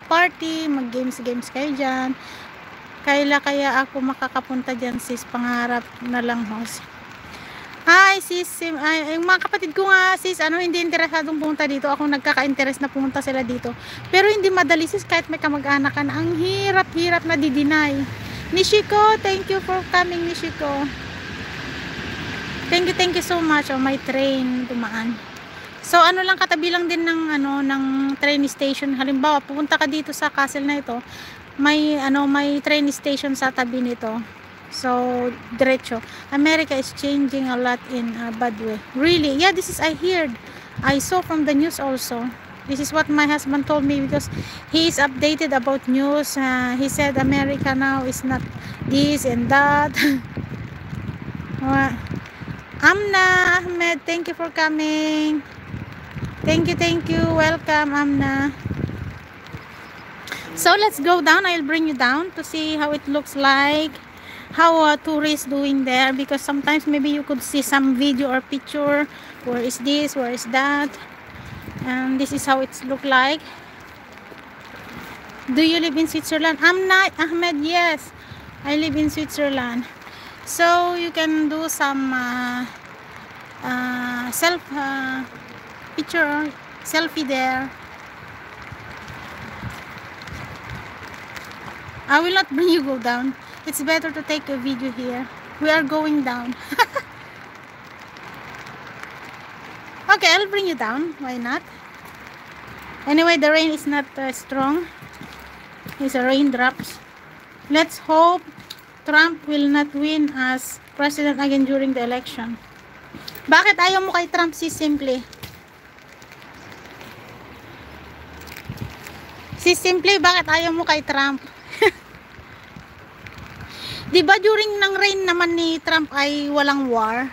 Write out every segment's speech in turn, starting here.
party, mag games kayo dyan. Kaya ako makakapunta dyan, sis? Pangarap na lang, host. Hi, sis. Yung mga kapatid ko nga, sis, hindi interesadong pumunta dito. Ako nagkaka-interest na pumunta sila dito. Pero hindi madali, sis, kahit may kamag-anak ka na. Ang hirap na di-deny. Nishiko, thank you for coming, Nishiko. Thank you so much. Oh, may train dumaan. So, lang, katabi lang din ng train station. Halimbawa, pupunta ka dito sa castle na ito, may train station sa tabi nito. So, diretso. America is changing a lot in a bad way. Really? Yeah, this is, I heard. I saw from the news also. This is what my husband told me because he is updated about news. He said America now is not this and that. Amna, Ahmed, thank you for coming. Thank you. Welcome, Amna. So, let's go down. I'll bring you down to see how it looks like. How tourists doing there, because sometimes maybe you could see some video or picture. Where is this, where is that, and this is how it's look like. Do you live in Switzerland? I'm not, Ahmed. Yes, I live in Switzerland. So you can do some self picture, selfie there. I will not bring you go down. It's better to take a video here. We are going down. Okay, I'll bring you down. Why not? Anyway, the rain is not strong. It's a raindrops. Let's hope Trump will not win as president again during the election. Bakit ayaw mo kay Trump, si Simply? Si Simply, bakit ayaw mo kay Trump? Diba during ng reign naman ni Trump ay walang war?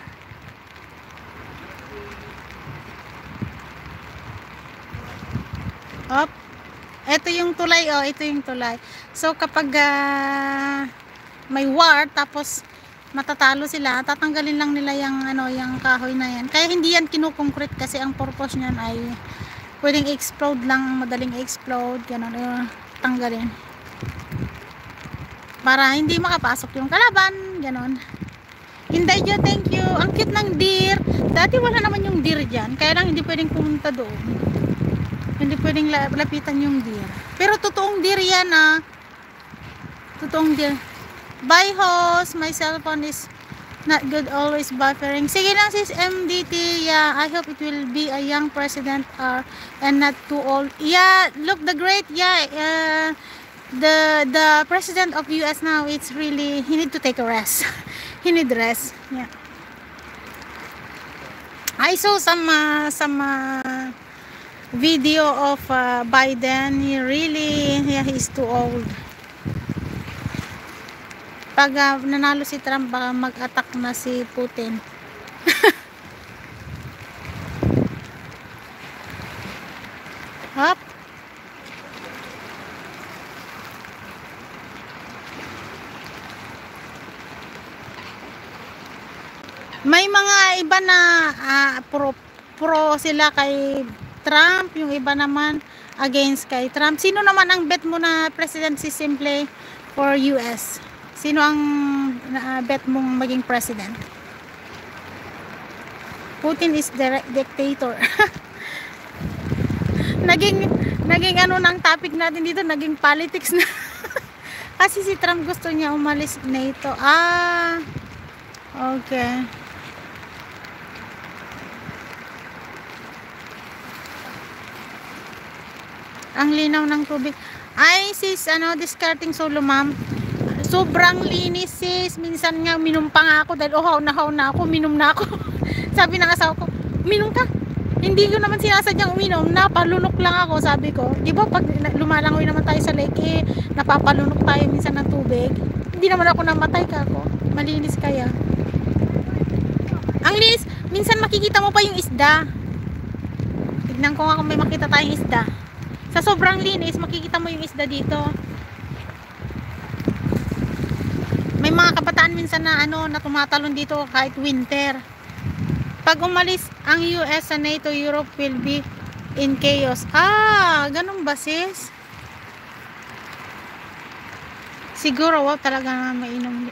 Op. Ito yung tulay, oh, ito yung tulay. So kapag may war tapos matatalo sila, tatanggalin lang nila yung yung kahoy na yan. Kaya hindi yan kinukoncrete kasi ang purpose niyan ay pwedeng explode lang, madaling explode, ganun, tanggalin. Para hindi makapasok yung kalaban, ganon. Inday Jo, thank you. Ang cute ng deer. Dati wala naman yung deer dyan, kaya lang hindi pwedeng pumunta doon. Hindi pwedeng lapitan yung deer. Pero totoong deer yan, totoong deer. Bye, host. My cell phone is not good, always buffering. Sige lang, sis MDT. Yeah, I hope it will be a young president and not too old. Yeah, look, the great, yeah, the president of US now, it's really, he need to take a rest. He need rest. Yeah, I saw some video of Biden. He really, yeah, he's too old. Pag nanalo si Trump, baka mag-attack na si Putin. Hop. May mga iba na pro sila kay Trump, yung iba naman against kay Trump. Sino naman ang bet mo na president, si Simple, for US? Sino ang bet mong maging president? Putin is the dictator. naging ng topic natin dito, naging politics na. Kasi si Trump gusto niya umalis NATO. Okay. Ang linaw ng tubig. Ay, sis, discarding solo, ma'am. Sobrang linis, sis. Minsan nga, minom pa nga ako dahil haw na ako, minom na ako. Sabi ng asawa ko, minom ka? Hindi ko naman sinasadyang uminom, napalunok lang ako, sabi ko. Di ba pag lumalangoy naman tayo sa lake, napapalunok tayo minsan ng tubig. Hindi naman ako namatay ka ako. Malinis kaya. Ang linis, minsan makikita mo pa yung isda. Tignan ko nga kung may makita tayong isda. Sa sobrang linis, makikita mo yung isda dito. May mga kabataan minsan na na tumatalon dito kahit winter. Pag umalis ang US sa NATO, Europe will be in chaos. Ganun ba, sis? Siguro, wow, talaga na mainom.